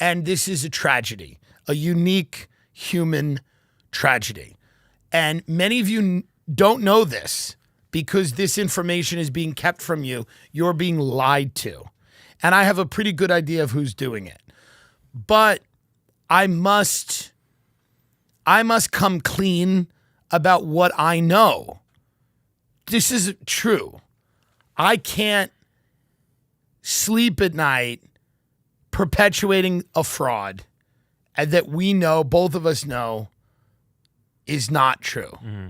And this is a tragedy, a unique human tragedy. And many of you don't know this because this information is being kept from you. You're being lied to. And I have a pretty good idea of who's doing it. But I must come clean about what I know. This is true. I can't sleep at night perpetuating a fraud that we know, both of us know, is not true. Mm-hmm.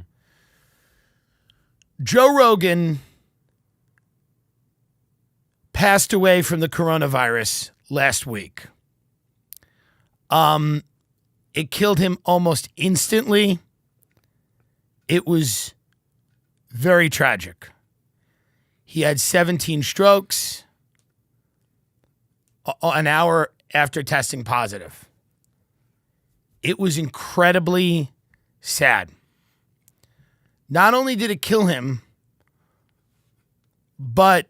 Joe Rogan passed away from the coronavirus last week. It killed him almost instantly. It was very tragic. He had 17 strokes an hour after testing positive. It was incredibly sad. Not only did it kill him, but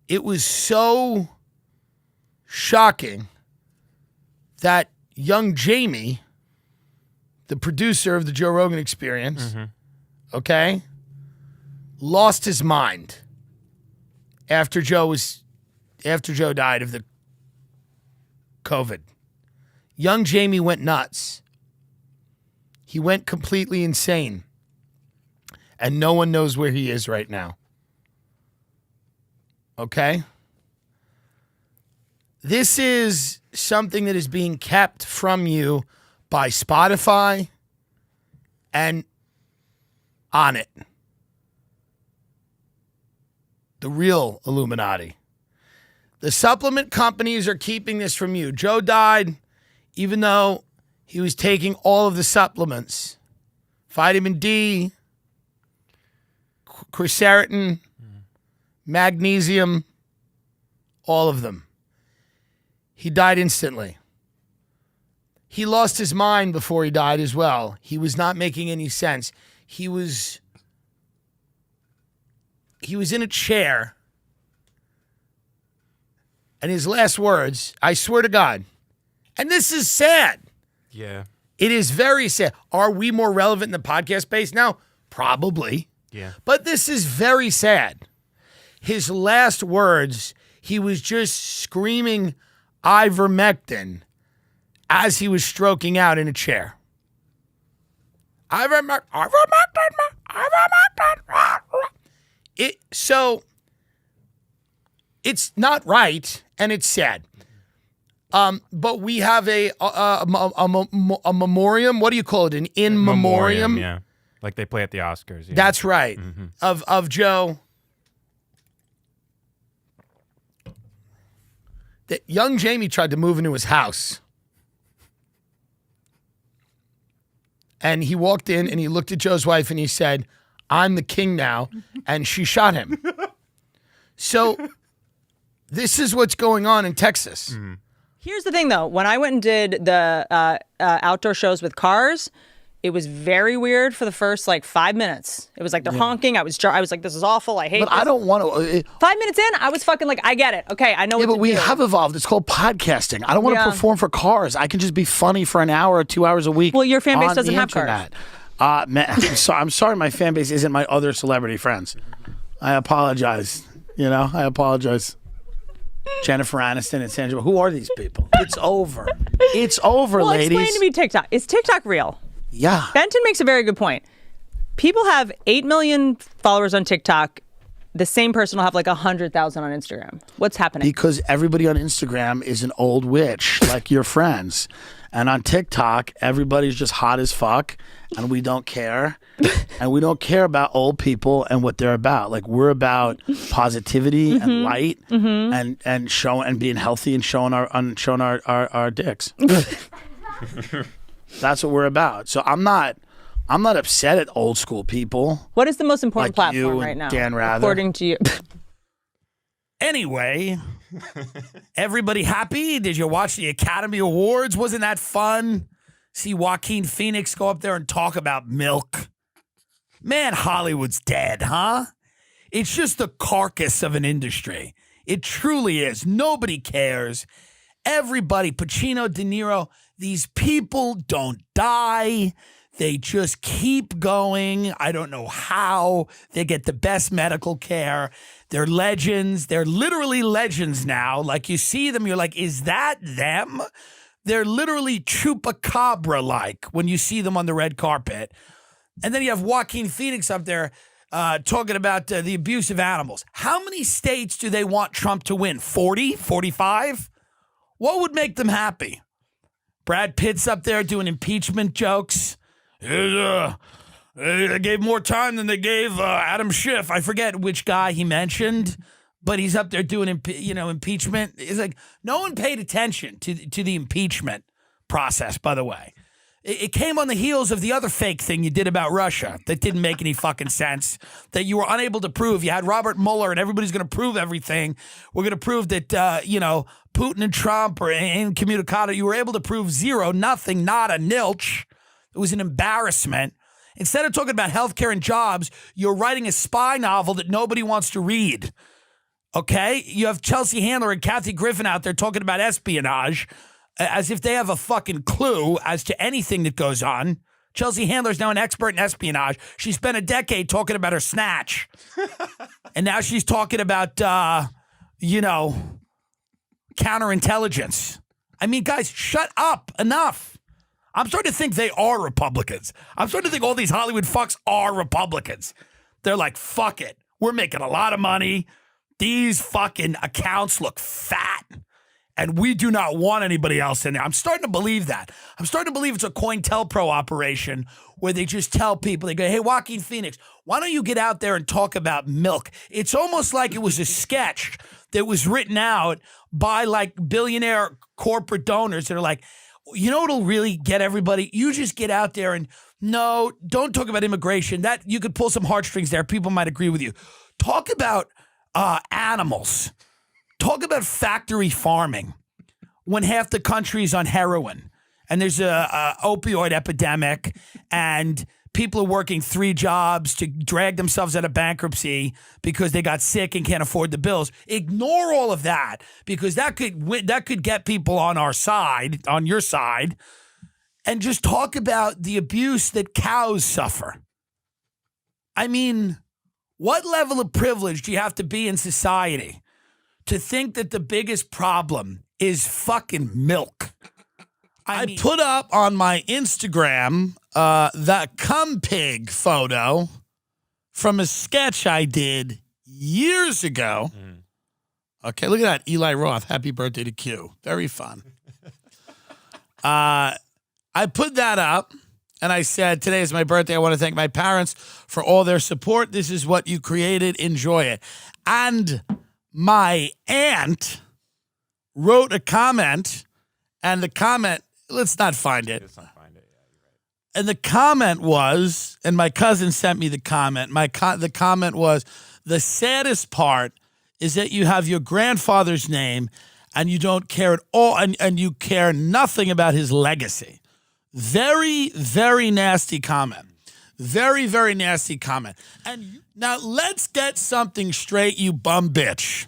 it was so shocking that young Jamie, the producer of the Joe Rogan Experience, okay, lost his mind after Joe died of the COVID. Young Jamie went nuts. He went completely insane. And no one knows where he is right now. Okay? This is something that is being kept from you by Spotify and On It. The real Illuminati. The supplement companies are keeping this from you. Joe died even though he was taking all of the supplements. Vitamin D, quercetin, magnesium, all of them. He died instantly. He lost his mind before he died as well. He was not making any sense. He was in a chair, and his last words, I swear to God, and this is sad. Yeah. It is very sad. Are we more relevant in the podcast space now? Probably. Yeah. But this is very sad. His last words, he was just screaming ivermectin as he was stroking out in a chair. Ivermectin. So it's not right, and it's sad. But we have a memoriam. What do you call it? An in memoriam? Yeah, like they play at the Oscars. Yeah. That's right. Mm-hmm. Of Joe. That young Jamie tried to move into his house. And he walked in and he looked at Joe's wife and he said, I'm the king now. And she shot him. So this is what's going on in Texas. Mm-hmm. Here's the thing, though. When I went and did the outdoor shows with cars, it was very weird for the first, 5 minutes. It was like they're honking. I was like, this is awful. I hate this. But I don't want to. 5 minutes in, I was fucking like, I get it. Okay, I know what to do. Yeah, but we have evolved. It's called podcasting. I don't want to perform for cars. I can just be funny for an hour or 2 hours a week. Well, your fan base doesn't have cars. Man, I'm sorry my fan base isn't my other celebrity friends. I apologize. I apologize. Jennifer Aniston and Sandra. Who are these people? It's over. It's over, ladies. Explain to me TikTok. Is TikTok real? Yeah. Benton makes a very good point. People have 8 million followers on TikTok. The same person will have 100,000 on Instagram. What's happening? Because everybody on Instagram is an old witch, like your friends. And on TikTok, everybody's just hot as fuck, and we don't care. And we don't care about old people and what they're about. We're about positivity and light and showing and being healthy and showing our dicks. That's what we're about. So I'm not upset at old school people. What is the most important like platform you right now? Dan Rather. According to you. Anyway, everybody happy? Did you watch the Academy Awards? Wasn't that fun? See Joaquin Phoenix go up there and talk about milk. Man, Hollywood's dead, huh? It's just the carcass of an industry. It truly is. Nobody cares. everybody, Pacino, De Niro, these people don't die. They just keep going. I don't know how. They get the best medical care. They're legends. They're literally legends now. Like you see them, you're like, is that them? They're literally chupacabra-like when you see them on the red carpet. And then you have Joaquin Phoenix up there talking about the abuse of animals. How many states do they want Trump to win? 40? 45? What would make them happy? Brad Pitt's up there doing impeachment jokes. They gave more time than they gave Adam Schiff. I forget which guy he mentioned, but he's up there doing impeachment. It's like no one paid attention to the impeachment process, by the way. It came on the heels of the other fake thing you did about Russia that didn't make any fucking sense, that you were unable to prove. You had Robert Mueller and everybody's going to prove everything. We're going to prove that, Putin and Trump are incommunicado. You were able to prove zero, nothing, nada, nilch. It was an embarrassment. Instead of talking about healthcare and jobs, you're writing a spy novel that nobody wants to read. Okay? You have Chelsea Handler and Kathy Griffin out there talking about espionage as if they have a fucking clue as to anything that goes on. Chelsea Handler's now an expert in espionage. She spent a decade talking about her snatch. And now she's talking about, counterintelligence. I mean, guys, shut up. Enough. I'm starting to think they are Republicans. I'm starting to think all these Hollywood fucks are Republicans. They're like, fuck it. We're making a lot of money. These fucking accounts look fat. And we do not want anybody else in there. I'm starting to believe that. I'm starting to believe it's a COINTELPRO operation where they just tell people, they go, hey, Joaquin Phoenix, why don't you get out there and talk about milk? It's almost like it was a sketch that was written out by like billionaire corporate donors that are like, you know what'll really get everybody? You just get out there and no, don't talk about immigration. That you could pull some heartstrings there. People might agree with you. Talk about animals. Talk about factory farming when half the country's on heroin and there's a opioid epidemic and people are working 3 jobs to drag themselves out of bankruptcy because they got sick and can't afford the bills. Ignore all of that because that could get people on our side, on your side, and just talk about the abuse that cows suffer. I mean, what level of privilege do you have to be in society to think that the biggest problem is fucking milk? I put up on my Instagram the cum pig photo from a sketch I did years ago. Okay, look at that. Eli Roth. Happy birthday to Q. Very fun. I put that up and I said, today is my birthday. I want to thank my parents for all their support. This is what you created. Enjoy it. And my aunt wrote a comment, and the comment, let's not find it. Let's not find it. Yeah, you're right. And the comment was, and my cousin sent me the comment. The comment was, the saddest part is that you have your grandfather's name and you don't care at all, and you care nothing about his legacy. Very, very nasty comment. Very, very nasty comment. And now let's get something straight, you bum bitch.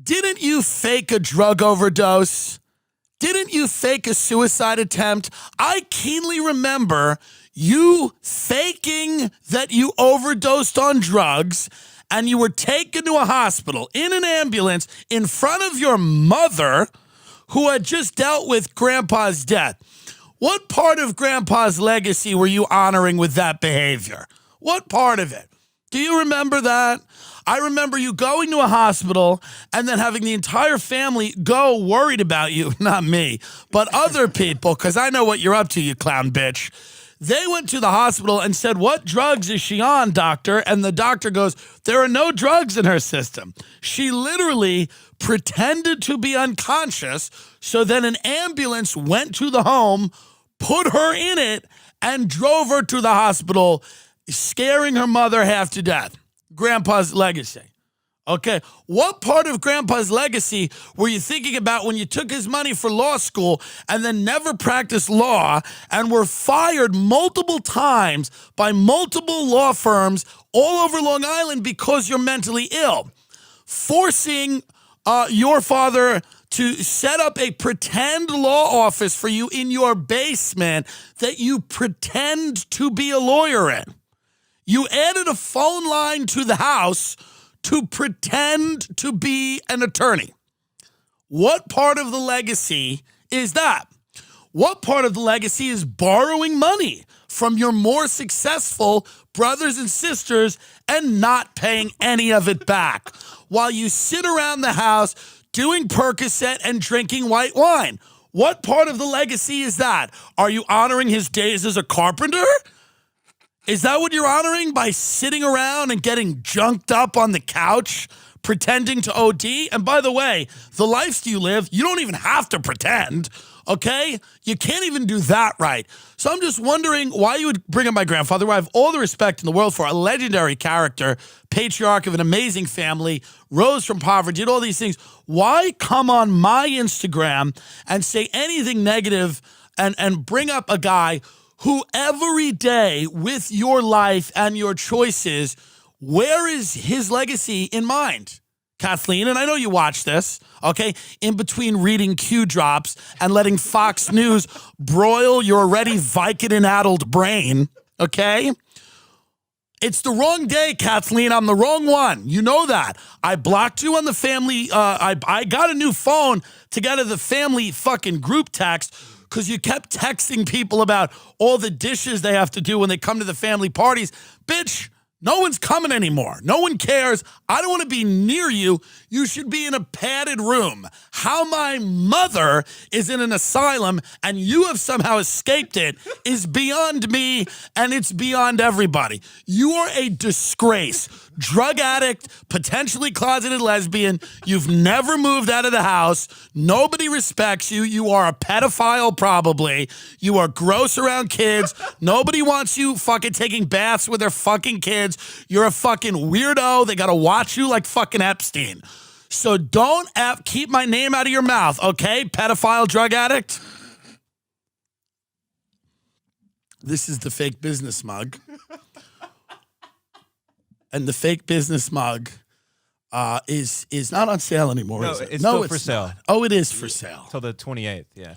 Didn't you fake a drug overdose? Didn't you fake a suicide attempt? I keenly remember you faking that you overdosed on drugs and you were taken to a hospital in an ambulance in front of your mother who had just dealt with Grandpa's death. What part of Grandpa's legacy were you honoring with that behavior? What part of it? Do you remember that? I remember you going to a hospital and then having the entire family go worried about you. Not me, but other people, because I know what you're up to, you clown bitch. They went to the hospital and said, what drugs is she on, doctor? And the doctor goes, there are no drugs in her system. She literally pretended to be unconscious, so then an ambulance went to the home, put her in it, and drove her to the hospital, scaring her mother half to death. Grandpa's legacy. Okay, what part of Grandpa's legacy were you thinking about when you took his money for law school and then never practiced law and were fired multiple times by multiple law firms all over Long Island because you're mentally ill? Forcing your father to set up a pretend law office for you in your basement that you pretend to be a lawyer in. You added a phone line to the house to pretend to be an attorney. What part of the legacy is that? What part of the legacy is borrowing money from your more successful brothers and sisters and not paying any of it back while you sit around the house doing Percocet and drinking white wine? What part of the legacy is that? Are you honoring his days as a carpenter? Is that what you're honoring by sitting around and getting junked up on the couch, pretending to OD? And by the way, the life you live, you don't even have to pretend, okay? You can't even do that right. So I'm just wondering why you would bring up my grandfather, who I have all the respect in the world for, a legendary character, patriarch of an amazing family, rose from poverty, did all these things. Why come on my Instagram and say anything negative and bring up a guy who every day with your life and your choices, where is his legacy in mind? Kathleen, and I know you watch this, okay, in between reading Q drops and letting Fox News broil your already Vicodin-addled brain, okay? It's the wrong day, Kathleen. I'm the wrong one. You know that. I blocked you on the family. I got a new phone to get to the family fucking group text because you kept texting people about all the dishes they have to do when they come to the family parties. Bitch, no one's coming anymore. No one cares. I don't want to be near you. You should be in a padded room. How my mother is in an asylum and you have somehow escaped it is beyond me, and it's beyond everybody. You are a disgrace. Drug addict, potentially closeted lesbian. You've never moved out of the house. Nobody respects you. You are a pedophile, probably. You are gross around kids. Nobody wants you fucking taking baths with their fucking kids. You're a fucking weirdo. They got to watch you like fucking Epstein. So don't keep my name out of your mouth, okay, pedophile drug addict? This is the fake business mug. And the fake business mug is not on sale anymore, No, is it? it's still for sale. Not. Oh, it is for sale. Till the 28th, yeah.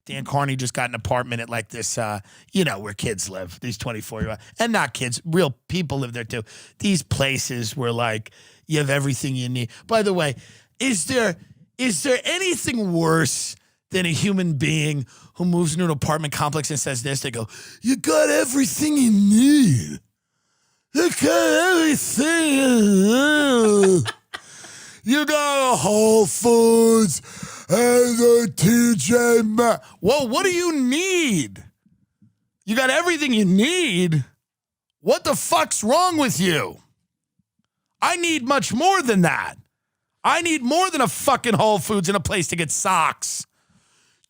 Dan Carney just got an apartment at like this, where kids live, these 24-year-old, and not kids, real people live there too. These places where like you have everything you need. By the way, is there anything worse than a human being who moves into an apartment complex and says this? They go, "You got everything you need. You got everything. You got a Whole Foods and a TJ Maxx." Well, what do you need? You got everything you need? What the fuck's wrong with you? I need much more than that. I need more than a fucking Whole Foods and a place to get socks.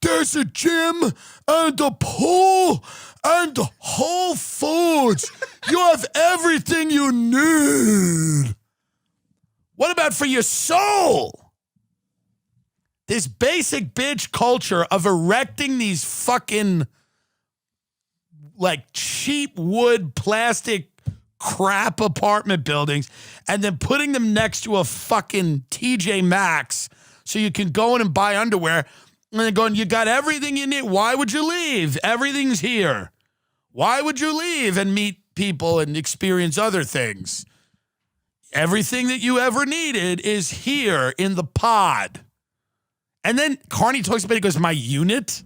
There's a gym and a pool and Whole Foods. You have everything you need. What about for your soul? This basic bitch culture of erecting these fucking like cheap wood, plastic crap apartment buildings and then putting them next to a fucking TJ Maxx so you can go in and buy underwear. And then going, you got everything you need. Why would you leave? Everything's here. Why would you leave and meet people and experience other things? Everything that you ever needed is here in the pod. And then Carney talks about, he goes, my unit?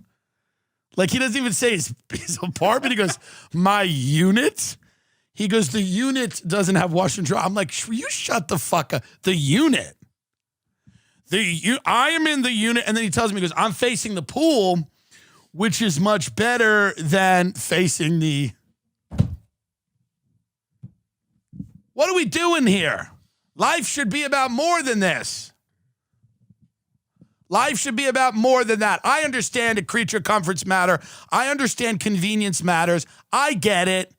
Like he doesn't even say his apartment. He goes, my unit? He goes, the unit doesn't have washer and dryer. I'm like, you shut the fuck up. The unit. I am in the unit, and then he tells me, he goes, I'm facing the pool, which is much better than facing the... What are we doing here? Life should be about more than this. Life should be about more than that. I understand that creature comforts matter. I understand convenience matters. I get it.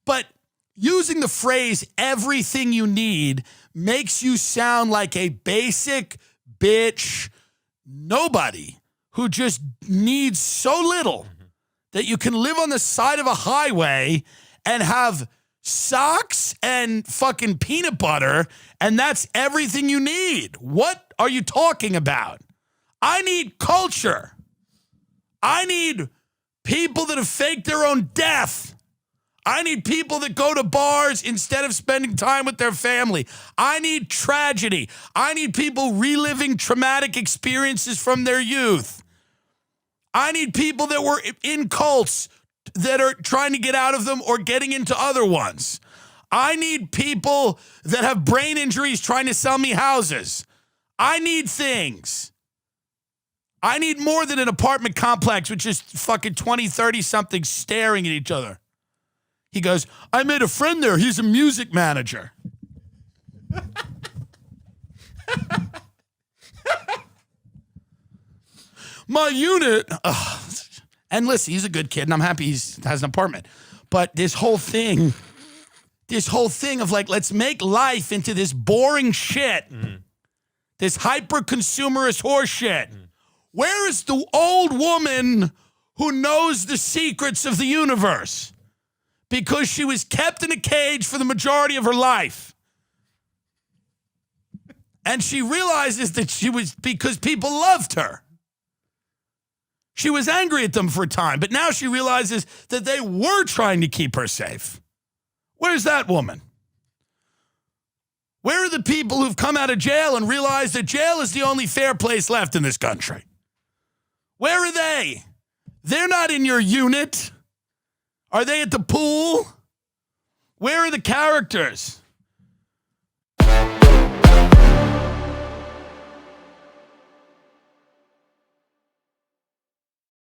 But using the phrase everything you need makes you sound like a basic bitch nobody who just needs so little that you can live on the side of a highway and have socks and fucking peanut butter, and that's everything you need. What are you talking about? I need culture. I need people that have faked their own death. I need people that go to bars instead of spending time with their family. I need tragedy. I need people reliving traumatic experiences from their youth. I need people that were in cults that are trying to get out of them or getting into other ones. I need people that have brain injuries trying to sell me houses. I need things. I need more than an apartment complex with just fucking 20, 30-somethings staring at each other. He goes, I made a friend there. He's a music manager. My unit. And listen, he's a good kid, and I'm happy he has an apartment. But this whole thing of like, let's make life into this boring shit, this hyper-consumerist horse shit. Where is the old woman who knows the secrets of the universe? Because she was kept in a cage for the majority of her life. And she realizes that she was because people loved her. She was angry at them for a time, but now she realizes that they were trying to keep her safe. Where's that woman? Where are the people who've come out of jail and realized that jail is the only fair place left in this country? Where are they? They're not in your unit. Are they at the pool? Where are the characters?